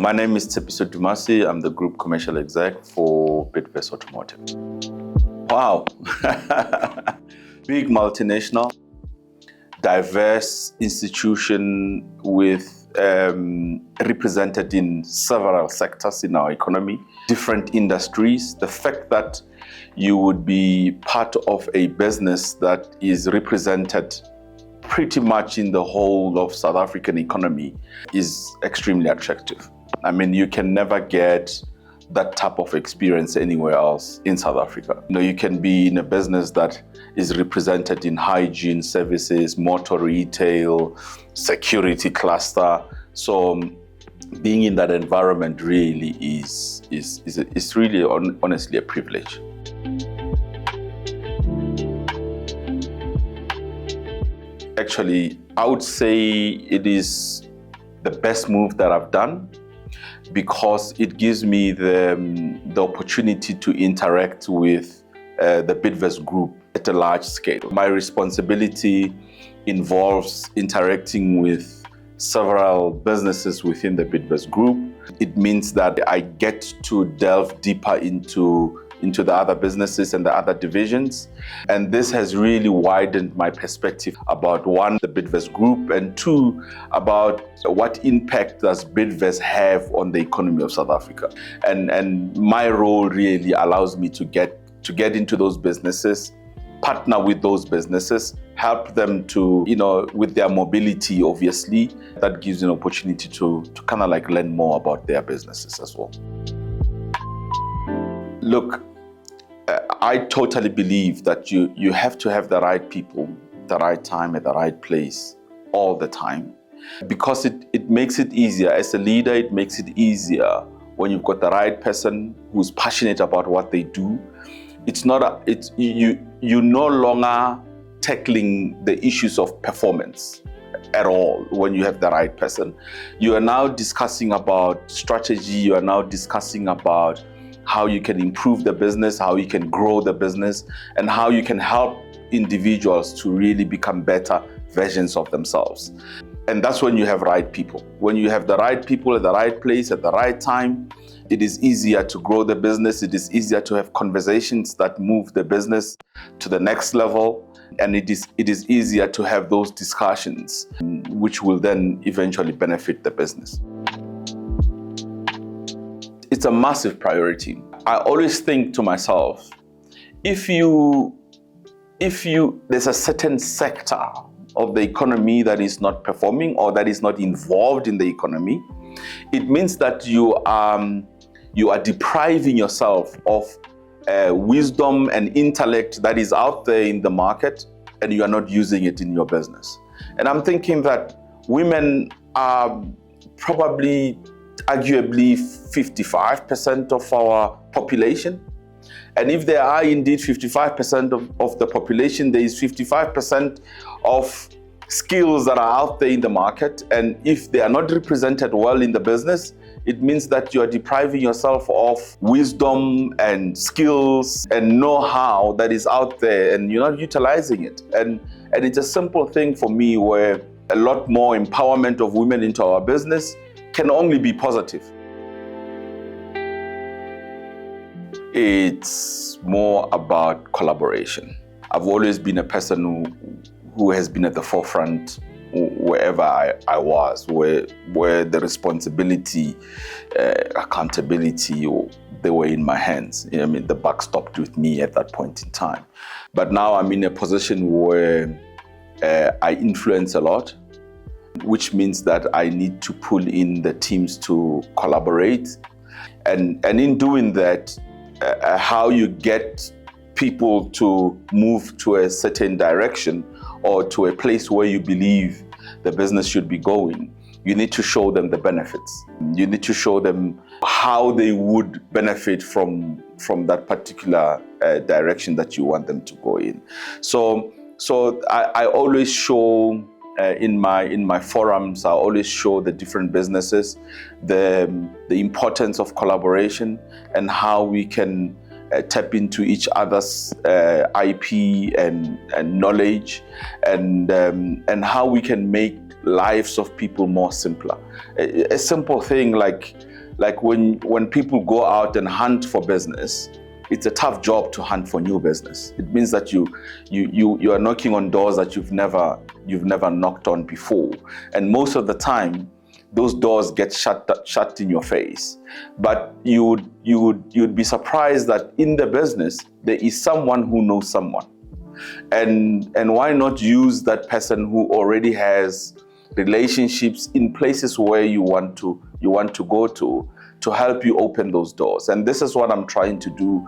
My name is Tshepiso Dumasi. I'm the Group Commercial Exec for Bidvest Automotive. Wow. Big multinational, diverse institution with represented in several sectors in our economy, different industries. The fact that you would be part of a business that is represented pretty much in the whole of South African economy is extremely attractive. I mean, you can never get that type of experience anywhere else in South Africa. You can be in a business that is represented in hygiene services, motor retail, security cluster. So being in that environment really is really honestly a privilege. Actually, I would say it is the best move that I've done because it gives me the opportunity to interact with the Bidvest Group at a large scale. My responsibility involves interacting with several businesses within the Bidvest Group. It means that I get to delve deeper into the other businesses and the other divisions. And this has really widened my perspective about one, the Bidvest Group, and two, about what impact does Bidvest have on the economy of South Africa. And my role really allows me to get into those businesses, partner with those businesses, help them to, with their mobility, obviously. That gives an opportunity to kind of like learn more about their businesses as well. Look, I totally believe that you have to have the right people, the right time, at the right place, all the time. Because it makes it easier. As a leader, it makes it easier when you've got the right person who's passionate about what they do. You're no longer tackling the issues of performance at all when you have the right person. You are now discussing about strategy, you are now discussing about how you can improve the business, how you can grow the business, and how you can help individuals to really become better versions of themselves. And that's when you have right people. When you have the right people at the right place at the right time, it is easier to grow the business. It is easier to have conversations that move the business to the next level. And it is easier to have those discussions, which will then eventually benefit the business. It's a massive priority. I always think to myself, if there's a certain sector of the economy that is not performing or that is not involved in the economy, it means that you are depriving yourself of wisdom and intellect that is out there in the market, and you are not using it in your business. And I'm thinking that women are probably arguably 55% of our population. And if there are indeed 55% of the population, there is 55% of skills that are out there in the market. And if they are not represented well in the business, it means that you are depriving yourself of wisdom and skills and know-how that is out there, and you're not utilizing it. And it's a simple thing for me where a lot more empowerment of women into our business can only be positive. It's more about collaboration. I've always been a person who has been at the forefront wherever I was, where the responsibility, accountability, they were in my hands. The buck stopped with me at that point in time. But now I'm in a position where I influence a lot, which means that I need to pull in the teams to collaborate. And in doing that, how you get people to move to a certain direction or to a place where you believe the business should be going, you need to show them the benefits. You need to show them how they would benefit from that particular direction that you want them to go in. So I always show in my forums, I always show the different businesses the importance of collaboration and how we can tap into each other's IP and knowledge, and how we can make lives of people more simpler. A simple thing like like when people go out and hunt for business, it's a tough job to hunt for new business. It means that you are knocking on doors that you've never knocked on before, and most of the time those doors get shut in your face. But you'd be surprised that in the business there is someone who knows someone, and why not use that person who already has relationships in places where you want to go to help you open those doors. And this is what I'm trying to do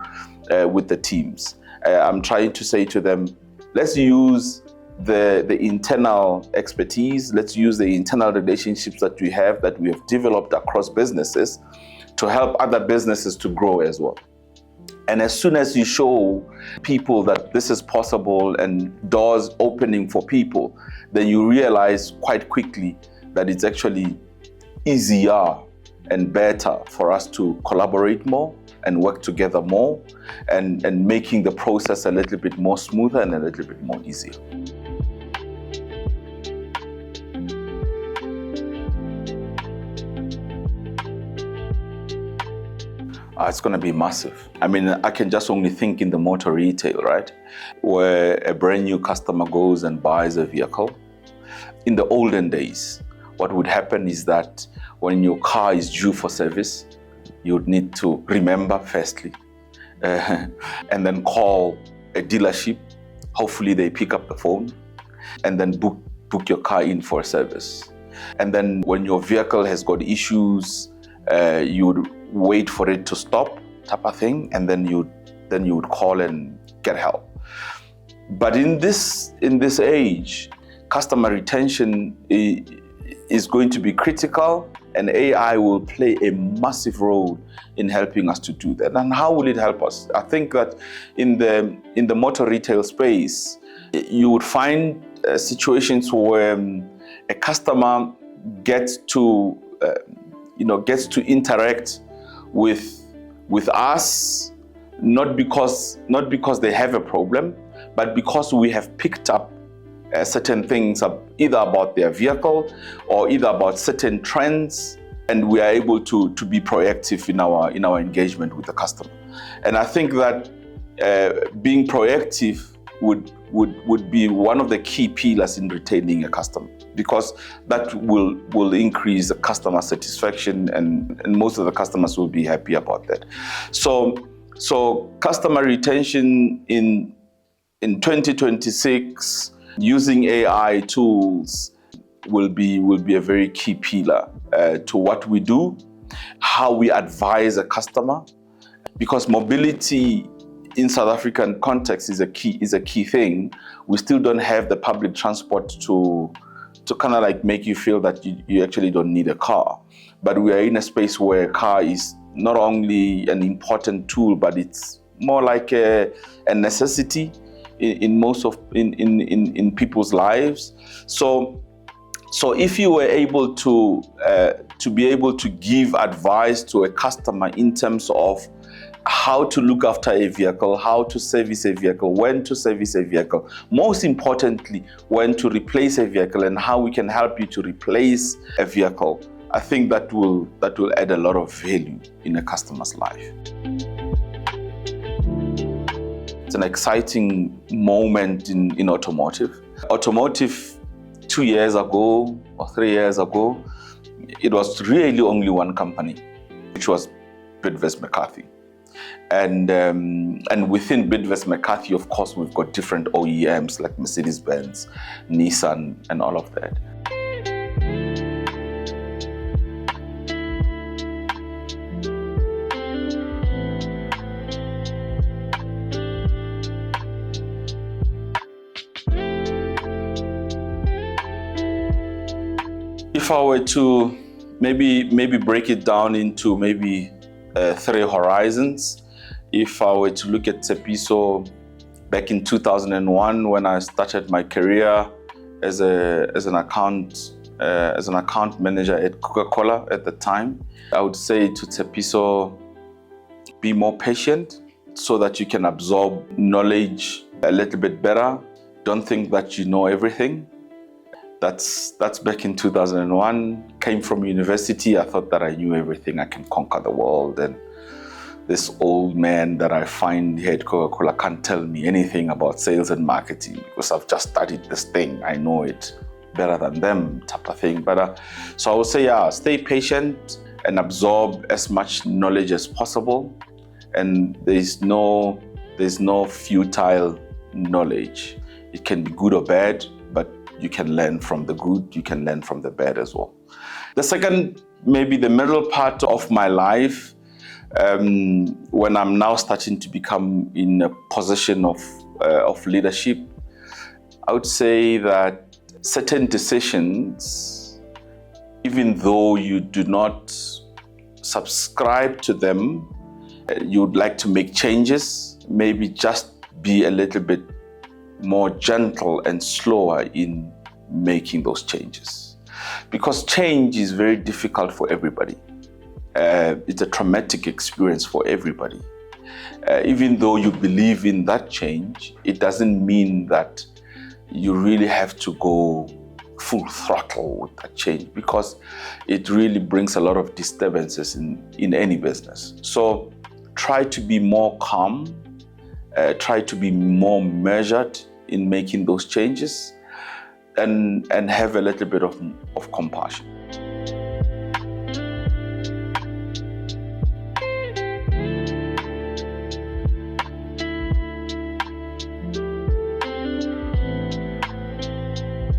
with the teams. I'm trying to say to them, let's use the internal expertise, let's use the internal relationships that we have developed across businesses to help other businesses to grow as well. And as soon as you show people that this is possible and doors opening for people, then you realize quite quickly that it's actually easier and better for us to collaborate more and work together more, and making the process a little bit more smoother and a little bit more easier. It's going to be massive. I mean, I can just only think in the motor retail, right? Where a brand new customer goes and buys a vehicle. In the olden days, what would happen is that when your car is due for service, you would need to remember firstly, and then call a dealership. Hopefully they pick up the phone, and then book your car in for a service. And then when your vehicle has got issues, you would wait for it to stop, type of thing, and then you would call and get help. But in this age, customer retention is going to be critical, and AI will play a massive role in helping us to do that. And how will it help us? I think that in the motor retail space, you would find situations where a customer gets to interact with us, not because they have a problem, but because we have picked up certain things either about their vehicle or either about certain trends, and we are able to be proactive in our engagement with the customer. And I think that being proactive would be one of the key pillars in retaining a customer, because that will increase the customer satisfaction, and most of the customers will be happy about that. So customer retention in 2026, using AI tools will be a very key pillar to what we do, how we advise a customer, because mobility in South African context is a key thing. We still don't have the public transport to kind of like make you feel that you actually don't need a car. But we are in a space where a car is not only an important tool, but it's more like a necessity in people's lives. So if you were able to be able to give advice to a customer in terms of how to look after a vehicle, how to service a vehicle, when to service a vehicle, most importantly, when to replace a vehicle, and how we can help you to replace a vehicle, I think that will add a lot of value in a customer's life. It's an exciting moment in automotive. Automotive 2 years ago or 3 years ago, it was really only one company, which was Bidvest McCarthy. And within Bidvest McCarthy, of course, we've got different OEMs like Mercedes-Benz, Nissan, and all of that. If I were to maybe break it down into maybe 3 horizons. If I were to look at Tshepiso back in 2001, when I started my career as an account manager at Coca-Cola at the time, I would say to Tshepiso, be more patient so that you can absorb knowledge a little bit better. Don't think that you know everything. That's back in 2001. Came from university. I thought that I knew everything. I can conquer the world. And this old man that I find here at Coca-Cola can't tell me anything about sales and marketing because I've just studied this thing. I know it better than them, type of thing. But so I would say, stay patient and absorb as much knowledge as possible. And there's no futile knowledge. It can be good or bad, but you can learn from the good, you can learn from the bad as well. The second, maybe the middle part of my life, when I'm now starting to become in a position of leadership, I would say that certain decisions, even though you do not subscribe to them, you'd like to make changes, maybe just be a little bit more gentle and slower in making those changes. Because change is very difficult for everybody. It's a traumatic experience for everybody. Even though you believe in that change, it doesn't mean that you really have to go full throttle with that change, because it really brings a lot of disturbances in any business. So try to be more calm, try to be more measured in making those changes, and have a little bit of compassion.